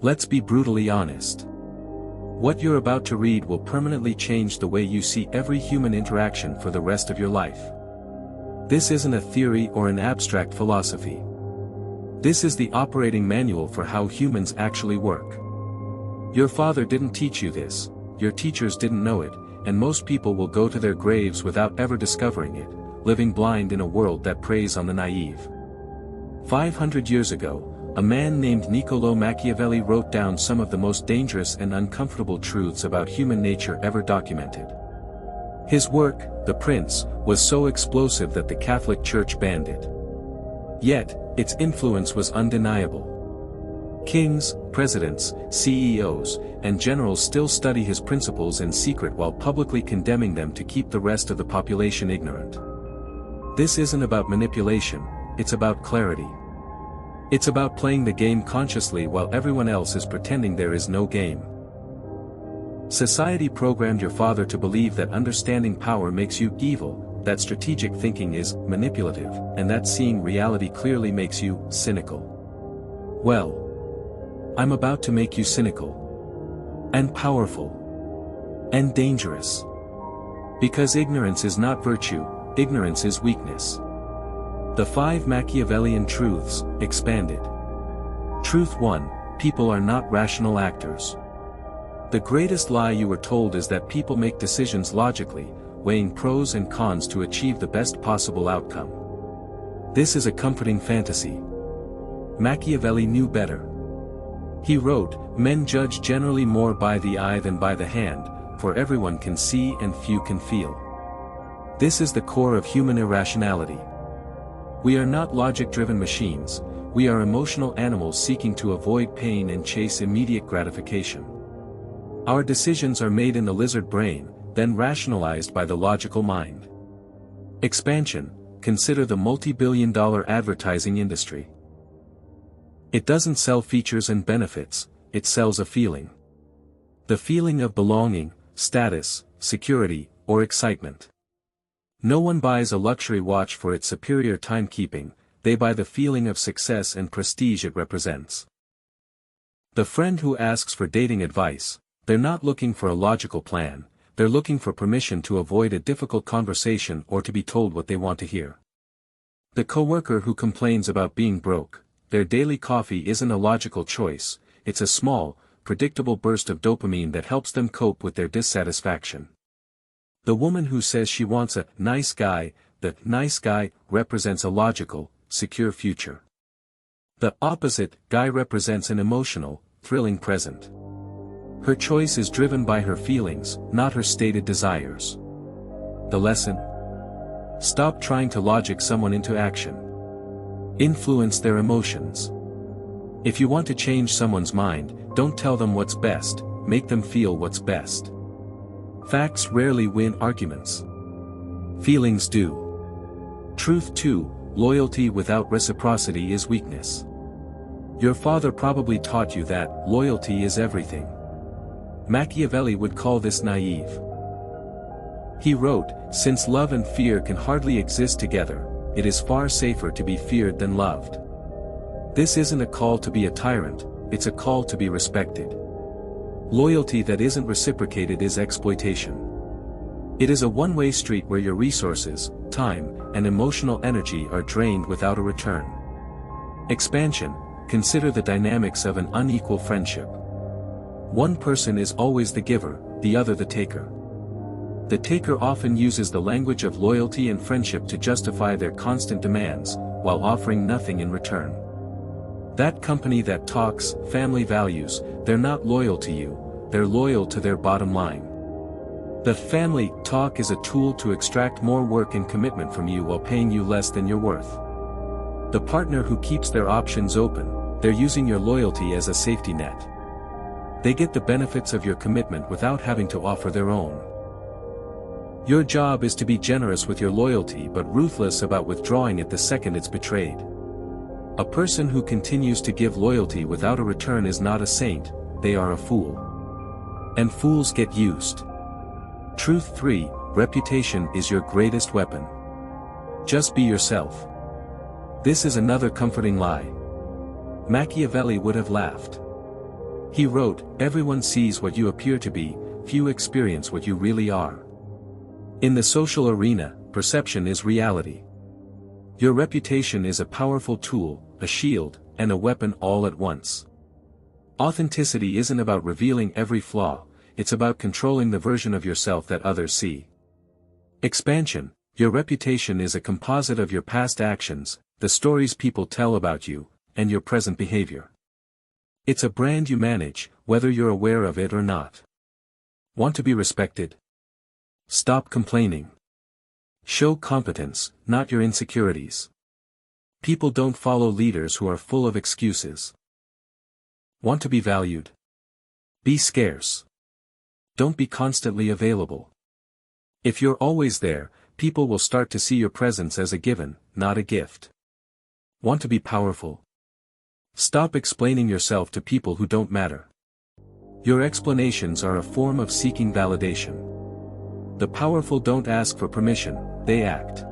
Let's be brutally honest. What you're about to read will permanently change the way you see every human interaction for the rest of your life. This isn't a theory or an abstract philosophy. This is the operating manual for how humans actually work. Your father didn't teach you this, your teachers didn't know it, and most people will go to their graves without ever discovering it, living blind in a world that preys on the naive. 500 years ago, a man named Niccolò Machiavelli wrote down some of the most dangerous and uncomfortable truths about human nature ever documented. His work, The Prince, was so explosive that the Catholic Church banned it. Yet, its influence was undeniable. Kings, presidents, CEOs, and generals still study his principles in secret while publicly condemning them to keep the rest of the population ignorant. This isn't about manipulation, it's about clarity. It's about playing the game consciously while everyone else is pretending there is no game. Society programmed your father to believe that understanding power makes you evil, that strategic thinking is manipulative, and that seeing reality clearly makes you cynical. Well, I'm about to make you cynical. And powerful. And dangerous. Because ignorance is not virtue, ignorance is weakness. The 5 Machiavellian Truths, expanded. Truth 1, people are not rational actors. The greatest lie you were told is that people make decisions logically, weighing pros and cons to achieve the best possible outcome. This is a comforting fantasy. Machiavelli knew better. He wrote, "Men judge generally more by the eye than by the hand, for everyone can see and few can feel." This is the core of human irrationality. We are not logic-driven machines, we are emotional animals seeking to avoid pain and chase immediate gratification. Our decisions are made in the lizard brain, then rationalized by the logical mind. Expansion, consider the multi-billion-dollar advertising industry. It doesn't sell features and benefits, it sells a feeling. The feeling of belonging, status, security, or excitement. No one buys a luxury watch for its superior timekeeping, they buy the feeling of success and prestige it represents. The friend who asks for dating advice, they're not looking for a logical plan, they're looking for permission to avoid a difficult conversation or to be told what they want to hear. The coworker who complains about being broke, their daily coffee isn't a logical choice, it's a small, predictable burst of dopamine that helps them cope with their dissatisfaction. The woman who says she wants a nice guy, the nice guy represents a logical, secure future. The opposite guy represents an emotional, thrilling present. Her choice is driven by her feelings, not her stated desires. The lesson? Stop trying to logic someone into action. Influence their emotions. If you want to change someone's mind, don't tell them what's best, make them feel what's best. Facts rarely win arguments. Feelings do. Truth 2, loyalty without reciprocity is weakness. Your father probably taught you that loyalty is everything. Machiavelli would call this naive. He wrote, "Since love and fear can hardly exist together, it is far safer to be feared than loved." This isn't a call to be a tyrant, it's a call to be respected. Loyalty that isn't reciprocated is exploitation. It is a one-way street where your resources, time, and emotional energy are drained without a return. Expansion, consider the dynamics of an unequal friendship. One person is always the giver, the other the taker. The taker often uses the language of loyalty and friendship to justify their constant demands, while offering nothing in return. That company that talks family values, they're not loyal to you, they're loyal to their bottom line. The family talk is a tool to extract more work and commitment from you while paying you less than you're worth. The partner who keeps their options open, they're using your loyalty as a safety net. They get the benefits of your commitment without having to offer their own. Your job is to be generous with your loyalty but ruthless about withdrawing it the second it's betrayed. A person who continues to give loyalty without a return is not a saint, they are a fool. And fools get used. Truth 3, reputation is your greatest weapon. Just be yourself. This is another comforting lie. Machiavelli would have laughed. He wrote, "Everyone sees what you appear to be, few experience what you really are." In the social arena, perception is reality. Your reputation is a powerful tool, a shield, and a weapon all at once. Authenticity isn't about revealing every flaw, it's about controlling the version of yourself that others see. Expansion. Your reputation is a composite of your past actions, the stories people tell about you, and your present behavior. It's a brand you manage, whether you're aware of it or not. Want to be respected? Stop complaining. Show competence, not your insecurities. People don't follow leaders who are full of excuses. Want to be valued? Be scarce. Don't be constantly available. If you're always there, people will start to see your presence as a given, not a gift. Want to be powerful? Stop explaining yourself to people who don't matter. Your explanations are a form of seeking validation. The powerful don't ask for permission, they act.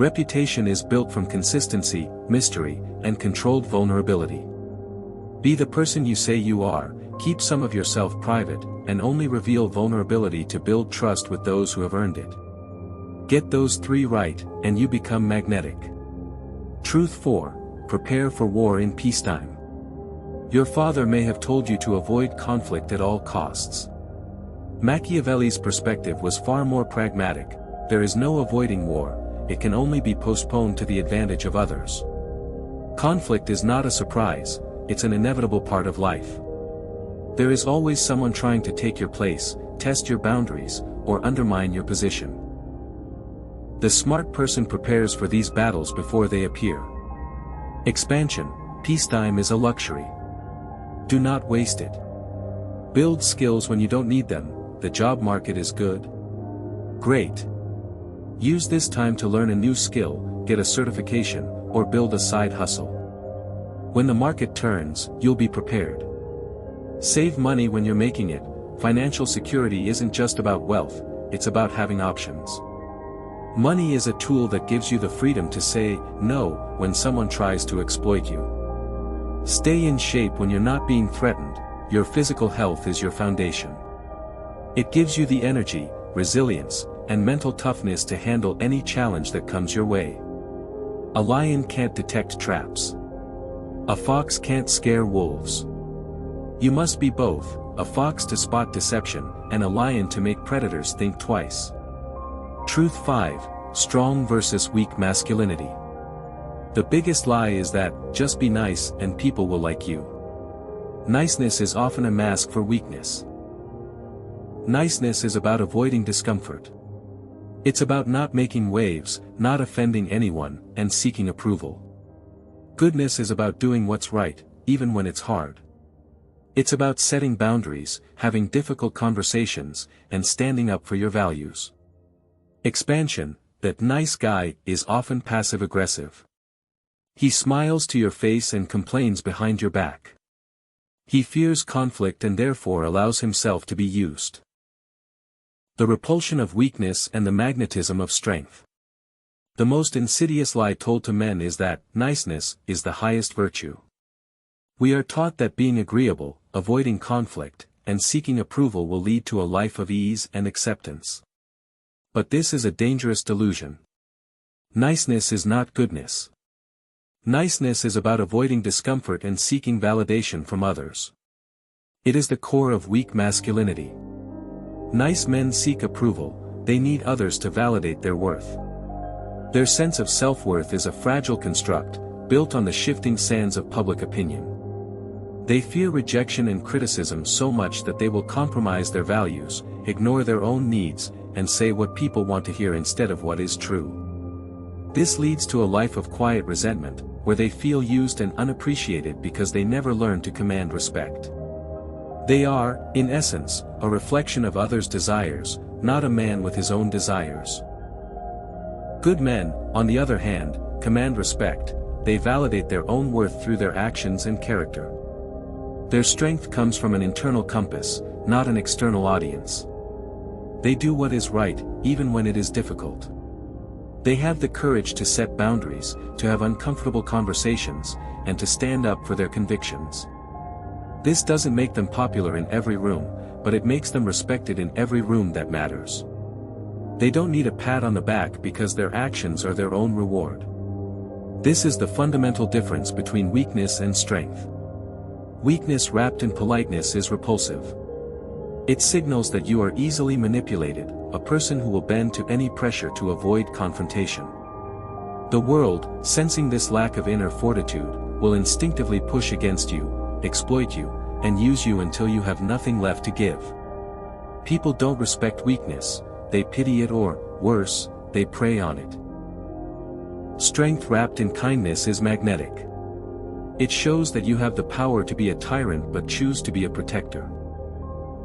Reputation is built from consistency, mystery, and controlled vulnerability. Be the person you say you are, keep some of yourself private, and only reveal vulnerability to build trust with those who have earned it. Get those three right, and you become magnetic. Truth 4. Prepare for war in peacetime. Your father may have told you to avoid conflict at all costs. Machiavelli's perspective was far more pragmatic. There is no avoiding war, it can only be postponed to the advantage of others. Conflict is not a surprise, it's an inevitable part of life. There is always someone trying to take your place, test your boundaries, or undermine your position. The smart person prepares for these battles before they appear. Expansion. Peacetime is a luxury. Do not waste it. Build skills when you don't need them. The job market is good. Great. Use this time to learn a new skill, get a certification, or build a side hustle. When the market turns, you'll be prepared. Save money when you're making it. Financial security isn't just about wealth, it's about having options. Money is a tool that gives you the freedom to say no when someone tries to exploit you. Stay in shape when you're not being threatened. Your physical health is your foundation. It gives you the energy, resilience, and mental toughness to handle any challenge that comes your way. A lion can't detect traps. A fox can't scare wolves. You must be both, a fox to spot deception, and a lion to make predators think twice. Truth 5. Strong versus weak masculinity. The biggest lie is that, just be nice and people will like you. Niceness is often a mask for weakness. Niceness is about avoiding discomfort. It's about not making waves, not offending anyone, and seeking approval. Goodness is about doing what's right, even when it's hard. It's about setting boundaries, having difficult conversations, and standing up for your values. Expansion. That nice guy is often passive-aggressive. He smiles to your face and complains behind your back. He fears conflict and therefore allows himself to be used. The repulsion of weakness and the magnetism of strength. The most insidious lie told to men is that niceness is the highest virtue. We are taught that being agreeable, avoiding conflict, and seeking approval will lead to a life of ease and acceptance. But this is a dangerous delusion. Niceness is not goodness. Niceness is about avoiding discomfort and seeking validation from others. It is the core of weak masculinity. Nice men seek approval, they need others to validate their worth. Their sense of self-worth is a fragile construct, built on the shifting sands of public opinion. They fear rejection and criticism so much that they will compromise their values, ignore their own needs, and say what people want to hear instead of what is true. This leads to a life of quiet resentment, where they feel used and unappreciated because they never learn to command respect. They are, in essence, a reflection of others' desires, not a man with his own desires. Good men, on the other hand, command respect, they validate their own worth through their actions and character. Their strength comes from an internal compass, not an external audience. They do what is right, even when it is difficult. They have the courage to set boundaries, to have uncomfortable conversations, and to stand up for their convictions. This doesn't make them popular in every room, but it makes them respected in every room that matters. They don't need a pat on the back because their actions are their own reward. This is the fundamental difference between weakness and strength. Weakness wrapped in politeness is repulsive. It signals that you are easily manipulated, a person who will bend to any pressure to avoid confrontation. The world, sensing this lack of inner fortitude, will instinctively push against you, exploit you, and use you until you have nothing left to give. People don't respect weakness, they pity it or, worse, they prey on it. Strength wrapped in kindness is magnetic. It shows that you have the power to be a tyrant but choose to be a protector.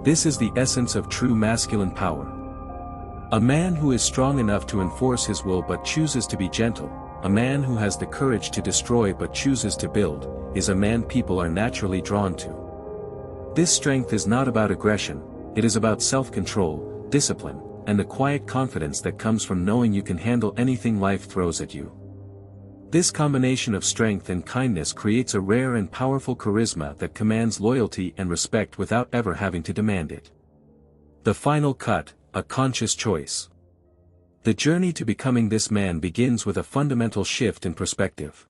This is the essence of true masculine power. A man who is strong enough to enforce his will but chooses to be gentle, a man who has the courage to destroy but chooses to build, is a man people are naturally drawn to. This strength is not about aggression, it is about self-control, discipline, and the quiet confidence that comes from knowing you can handle anything life throws at you. This combination of strength and kindness creates a rare and powerful charisma that commands loyalty and respect without ever having to demand it. The final cut, a conscious choice. The journey to becoming this man begins with a fundamental shift in perspective.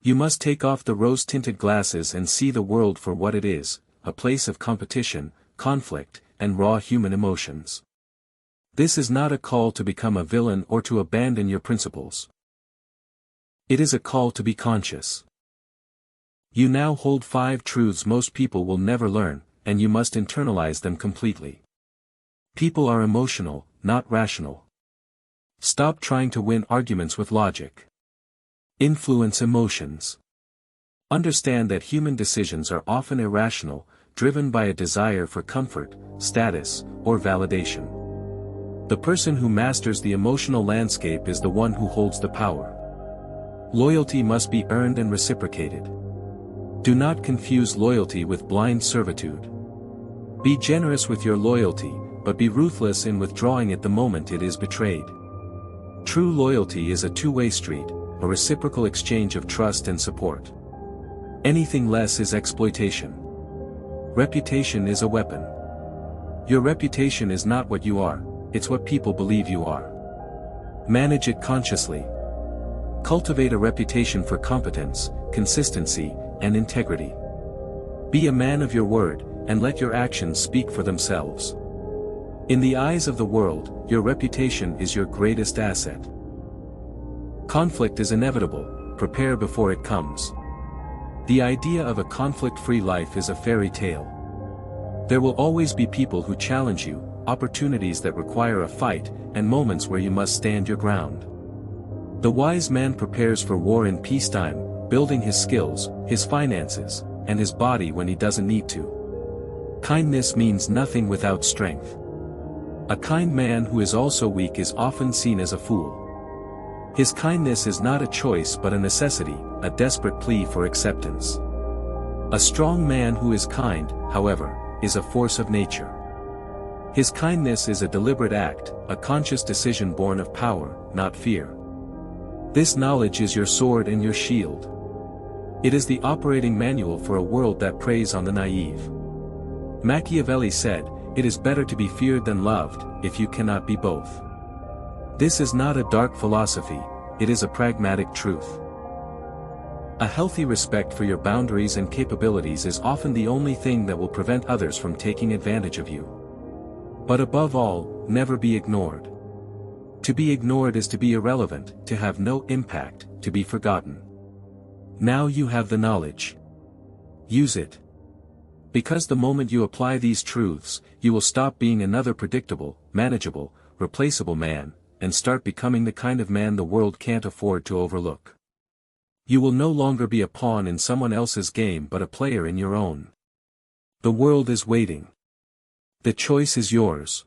You must take off the rose-tinted glasses and see the world for what it is, a place of competition, conflict, and raw human emotions. This is not a call to become a villain or to abandon your principles. It is a call to be conscious. You now hold 5 truths most people will never learn, and you must internalize them completely. People are emotional, not rational. Stop trying to win arguments with logic. Influence emotions. Understand that human decisions are often irrational, driven by a desire for comfort, status, or validation. The person who masters the emotional landscape is the one who holds the power. Loyalty must be earned and reciprocated. Do not confuse loyalty with blind servitude. Be generous with your loyalty, but be ruthless in withdrawing it the moment it is betrayed. True loyalty is a two-way street, a reciprocal exchange of trust and support. Anything less is exploitation. Reputation is a weapon. Your reputation is not what you are, it's what people believe you are. Manage it consciously. Cultivate a reputation for competence, consistency, and integrity. Be a man of your word, and let your actions speak for themselves. In the eyes of the world, your reputation is your greatest asset. Conflict is inevitable, prepare before it comes. The idea of a conflict-free life is a fairy tale. There will always be people who challenge you, opportunities that require a fight, and moments where you must stand your ground. The wise man prepares for war in peacetime, building his skills, his finances, and his body when he doesn't need to. Kindness means nothing without strength. A kind man who is also weak is often seen as a fool. His kindness is not a choice but a necessity, a desperate plea for acceptance. A strong man who is kind, however, is a force of nature. His kindness is a deliberate act, a conscious decision born of power, not fear. This knowledge is your sword and your shield. It is the operating manual for a world that preys on the naive. Machiavelli said, "It is better to be feared than loved, if you cannot be both." This is not a dark philosophy, it is a pragmatic truth. A healthy respect for your boundaries and capabilities is often the only thing that will prevent others from taking advantage of you. But above all, never be ignored. To be ignored is to be irrelevant, to have no impact, to be forgotten. Now you have the knowledge. Use it. Because the moment you apply these truths, you will stop being another predictable, manageable, replaceable man, and start becoming the kind of man the world can't afford to overlook. You will no longer be a pawn in someone else's game but a player in your own. The world is waiting. The choice is yours.